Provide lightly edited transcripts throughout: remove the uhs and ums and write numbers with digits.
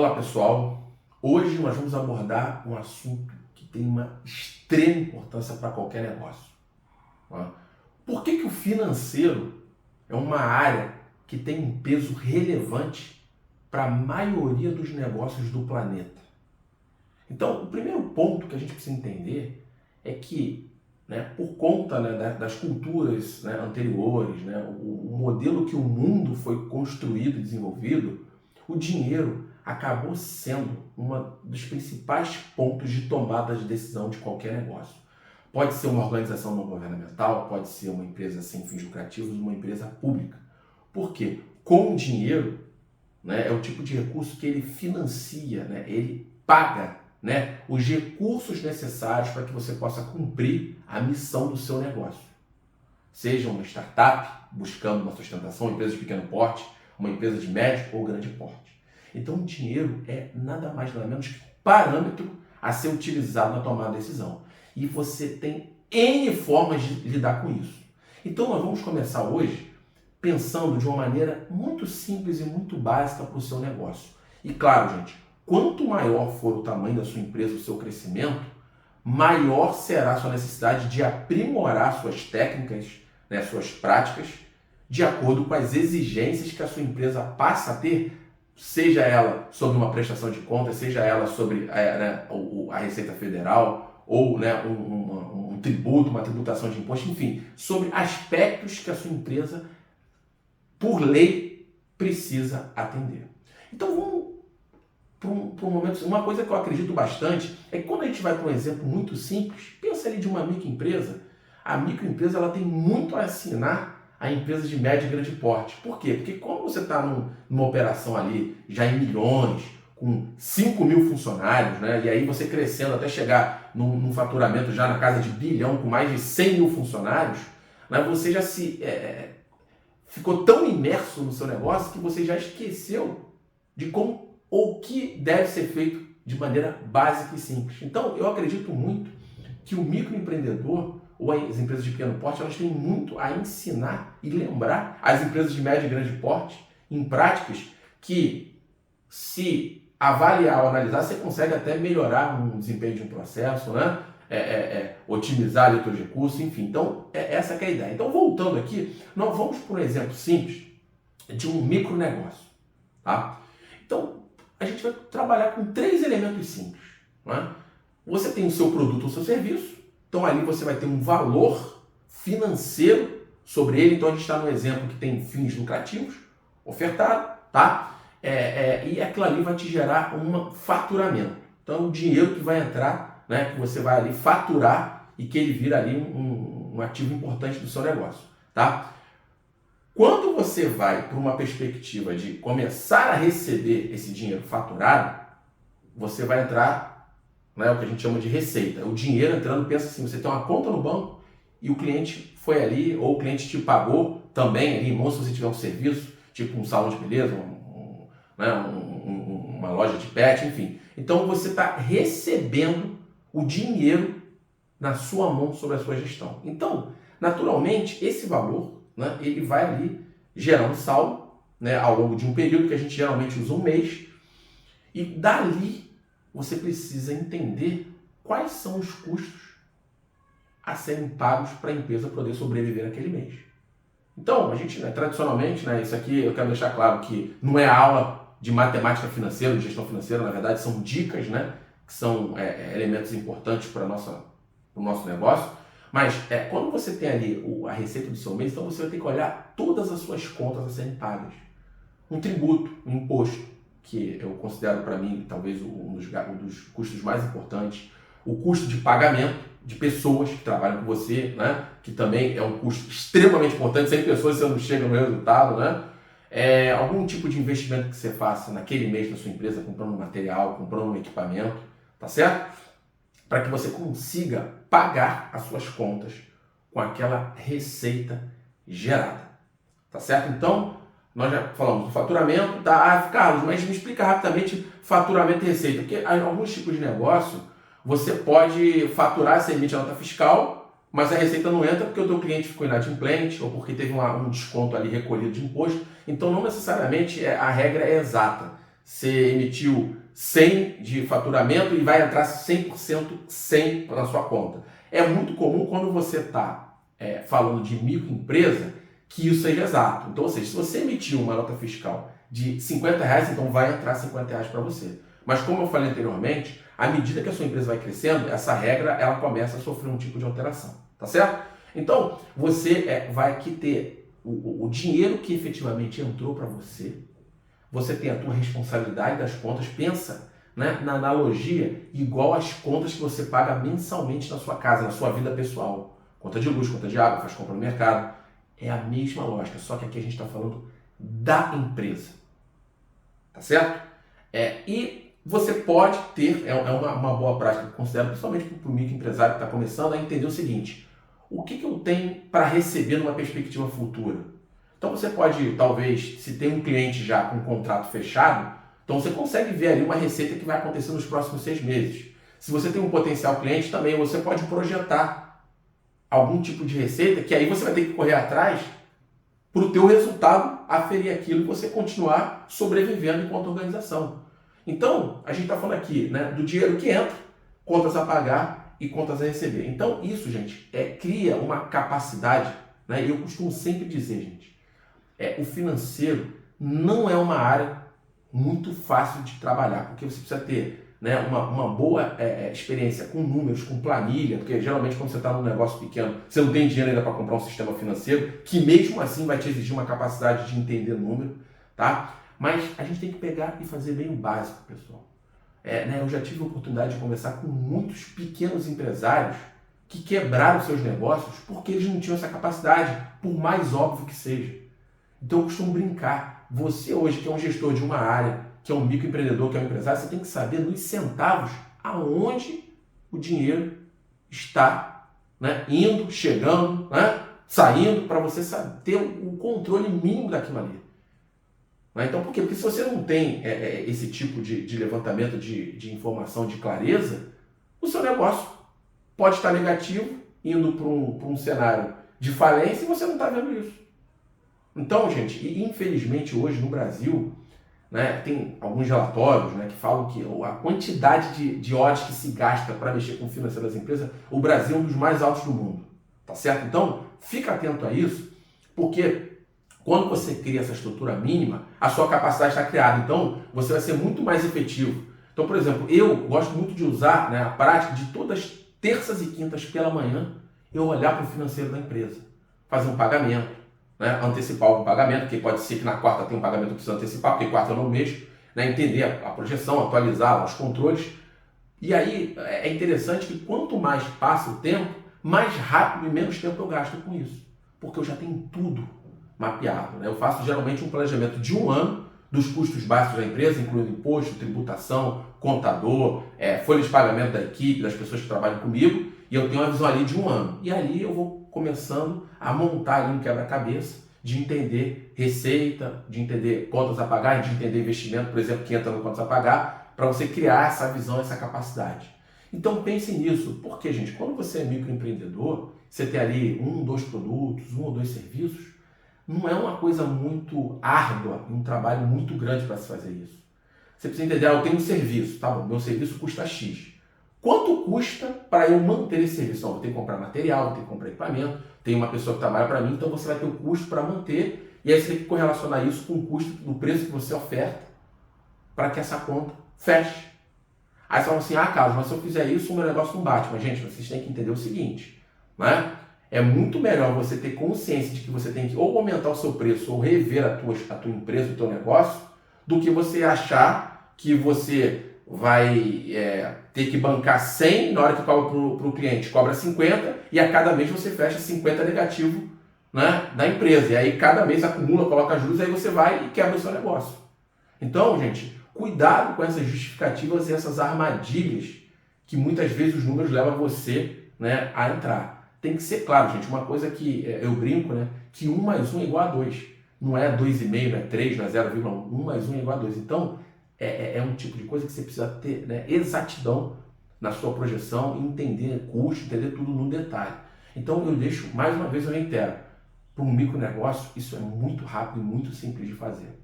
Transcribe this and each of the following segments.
Olá pessoal, hoje nós vamos abordar um assunto que tem uma extrema importância para qualquer negócio. Tá? Por que o financeiro é uma área que tem um peso relevante para a maioria dos negócios do planeta? Então, o primeiro ponto que a gente precisa entender é que, por conta das culturas anteriores, o modelo que o mundo foi construído e desenvolvido, o dinheiro acabou sendo um dos principais pontos de tomada de decisão de qualquer negócio. Pode ser uma organização não governamental, pode ser uma empresa sem fins lucrativos, uma empresa pública. Por quê? Com o dinheiro, é o tipo de recurso que ele financia, ele paga os recursos necessários para que você possa cumprir a missão do seu negócio. Seja uma startup buscando uma sustentação, uma empresa de pequeno porte, uma empresa de médio ou grande porte. Então o dinheiro é nada mais nada menos que um parâmetro a ser utilizado na tomada de decisão. E você tem N formas de lidar com isso. Então nós vamos começar hoje pensando de uma maneira muito simples e muito básica para o seu negócio. E claro, gente, quanto maior for o tamanho da sua empresa, o seu crescimento, maior será a sua necessidade de aprimorar suas técnicas, suas práticas, de acordo com as exigências que a sua empresa passa a ter, seja ela sobre uma prestação de contas, seja ela sobre a Receita Federal, ou um tributo, uma tributação de imposto, enfim, sobre aspectos que a sua empresa, por lei, precisa atender. Então vamos para um momento. Uma coisa que eu acredito bastante é que quando a gente vai para um exemplo muito simples, pensa ali de uma microempresa. A microempresa ela tem muito a ensinar a empresas de médio e grande porte. Por quê? Porque quando você está numa operação ali já em milhões, com 5 mil funcionários, e aí você crescendo até chegar num faturamento já na casa de bilhão, com mais de 100 mil funcionários, você já ficou tão imerso no seu negócio que você já esqueceu de como ou o que deve ser feito de maneira básica e simples. Então, eu acredito muito que o microempreendedor ou as empresas de pequeno porte, elas têm muito a ensinar e lembrar as empresas de médio e grande porte em práticas que, se avaliar ou analisar, você consegue até melhorar o desempenho de um processo, otimizar ali os seus recursos, enfim. Então, essa que é a ideia. Então, voltando aqui, nós vamos para um exemplo simples de um micronegócio. Tá? Então, a gente vai trabalhar com 3 elementos simples. Você tem o seu produto ou seu serviço. Então ali você vai ter um valor financeiro sobre ele. Então a gente está no exemplo que tem fins lucrativos ofertado, tá? E aquilo ali vai te gerar um faturamento. Então o dinheiro que vai entrar, que você vai ali faturar e que ele vira ali um ativo importante do seu negócio, tá? Quando você vai para uma perspectiva de começar a receber esse dinheiro faturado, você vai entrar o que a gente chama de receita. O dinheiro entrando, pensa assim, você tem uma conta no banco e o cliente foi ali, ou o cliente te pagou também ali, se você tiver um serviço, tipo um salão de beleza, uma loja de pet, enfim. Então você está recebendo o dinheiro na sua mão sobre a sua gestão. Então, naturalmente, esse valor, ele vai ali gerar um saldo ao longo de um período, que a gente geralmente usa um mês, e dali você precisa entender quais são os custos a serem pagos para a empresa poder sobreviver naquele mês. Então, a gente, tradicionalmente, isso aqui eu quero deixar claro que não é aula de matemática financeira, de gestão financeira, na verdade são dicas, que são elementos importantes para o nosso negócio. Mas quando você tem ali a receita do seu mês, então você vai ter que olhar todas as suas contas a serem pagas. Um tributo, um imposto, que eu considero para mim talvez um dos custos mais importantes, o custo de pagamento de pessoas que trabalham com você, que também é um custo extremamente importante. Sem pessoas você não chega no resultado, algum tipo de investimento que você faça naquele mês na sua empresa, comprando um material, comprando um equipamento, tá certo? Para que você consiga pagar as suas contas com aquela receita gerada, tá certo? Então, nós já falamos do faturamento, tá? Carlos, mas me explica rapidamente faturamento e receita, porque em alguns tipos de negócio você pode faturar, você emite a nota fiscal, mas a receita não entra porque o teu cliente ficou inadimplente ou porque teve um desconto ali recolhido de imposto. Então não necessariamente a regra é exata. você emitiu 100 de faturamento e vai entrar 100% 100 na sua conta. É muito comum quando você está falando de microempresa que isso seja exato. Então, ou seja, se você emitiu uma nota fiscal de R$50, então vai entrar R$50 para você. Mas como eu falei anteriormente, à medida que a sua empresa vai crescendo, essa regra ela começa a sofrer um tipo de alteração, tá certo? Então, você vai que ter o dinheiro que efetivamente entrou para você, você tem a tua responsabilidade das contas, pensa, né, na analogia igual às contas que você paga mensalmente na sua casa, na sua vida pessoal. Conta de luz, conta de água, faz compra no mercado. É a mesma lógica, só que aqui a gente está falando da empresa, tá certo? E você pode ter, uma boa prática que eu considero, principalmente para o microempresário que está começando, a entender o seguinte: o que eu tenho para receber numa perspectiva futura? Então você pode, talvez, se tem um cliente já com um contrato fechado, então você consegue ver ali uma receita que vai acontecer nos próximos 6 meses. Se você tem um potencial cliente também, você pode projetar algum tipo de receita, que aí você vai ter que correr atrás para o teu resultado aferir aquilo e você continuar sobrevivendo enquanto organização. Então, a gente está falando aqui, né, do dinheiro que entra, contas a pagar e contas a receber. Então, isso, gente, cria uma capacidade, né, e eu costumo sempre dizer, gente, o financeiro não é uma área muito fácil de trabalhar, porque você precisa ter, né, uma boa experiência com números, com planilha, porque geralmente quando você está num negócio pequeno, você não tem dinheiro ainda para comprar um sistema financeiro, que mesmo assim vai te exigir uma capacidade de entender número, tá? Mas a gente tem que pegar e fazer bem o básico, pessoal. Eu já tive a oportunidade de conversar com muitos pequenos empresários que quebraram seus negócios porque eles não tinham essa capacidade, por mais óbvio que seja. Então eu costumo brincar. Você hoje, que é um gestor de uma área, que é um microempreendedor, que é um empresário, você tem que saber nos centavos aonde o dinheiro está, né, indo, chegando, né, saindo, para você ter o controle mínimo daquilo ali. Então, por quê? Porque se você não tem esse tipo de levantamento de informação, de clareza, o seu negócio pode estar negativo, indo para um cenário de falência e você não está vendo isso. Então, gente, infelizmente hoje no Brasil, né, tem alguns relatórios, né, que falam que a quantidade de horas que se gasta para mexer com o financeiro das empresas, o Brasil é um dos mais altos do mundo, tá certo? Então, fica atento a isso, porque quando você cria essa estrutura mínima, a sua capacidade está criada. Então, você vai ser muito mais efetivo. Então, por exemplo, eu gosto muito de usar, né, a prática de todas terças e quintas pela manhã, eu olhar para o financeiro da empresa, fazer um pagamento, né, antecipar algum pagamento, porque pode ser que na quarta tenha um pagamento que precisa antecipar, porque quarta eu não mexo, né, entender a projeção, atualizar os controles. E aí é interessante que quanto mais passa o tempo, mais rápido e menos tempo eu gasto com isso, porque eu já tenho tudo mapeado, né? Eu faço geralmente um planejamento de 1 ano dos custos básicos da empresa, incluindo imposto, tributação, contador, folha de pagamento da equipe, das pessoas que trabalham comigo, e eu tenho uma visão ali de 1 ano. E ali eu vou começando a montar ali um quebra-cabeça de entender receita, de entender contas a pagar, de entender investimento, por exemplo, que entra no contas a pagar, para você criar essa visão, essa capacidade. Então pense nisso, porque, gente, quando você é microempreendedor, você tem ali 1, 2 produtos, 1 ou 2 serviços, não é uma coisa muito árdua, um trabalho muito grande para se fazer isso. Você precisa entender, eu tenho um serviço, tá bom, meu serviço custa X. Quanto custa para eu manter esse serviço? Eu vou ter que comprar material, vou ter que comprar equipamento, tem uma pessoa que trabalha para mim, então você vai ter o custo para manter, e aí você tem que correlacionar isso com o custo do preço que você oferta para que essa conta feche. Aí você fala assim, Carlos, mas se eu fizer isso, o meu negócio não bate. Mas, gente, vocês têm que entender o seguinte, né? É muito melhor você ter consciência de que você tem que ou aumentar o seu preço ou rever a tua empresa, o teu negócio, do que você achar que você vai ter que bancar 100 na hora que cobra para o cliente, cobra 50 e a cada mês você fecha 50 negativo, né, da empresa. E aí cada mês acumula, coloca juros, aí você vai e quebra o seu negócio. Então, gente, cuidado com essas justificativas e essas armadilhas que muitas vezes os números levam você, né, a entrar. Tem que ser claro, gente, uma coisa que eu brinco, né, que 1 mais 1 é igual a 2. Não é 2,5, não é 3, não é 0,1. 1 mais 1 é igual a 2. Então, é um tipo de coisa que você precisa ter, né, exatidão na sua projeção e entender custo, entender tudo no detalhe. Então, eu deixo, mais uma vez eu reitero, para um micronegócio, isso é muito rápido e muito simples de fazer.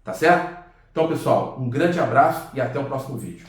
Tá certo? Então, pessoal, um grande abraço e até o próximo vídeo.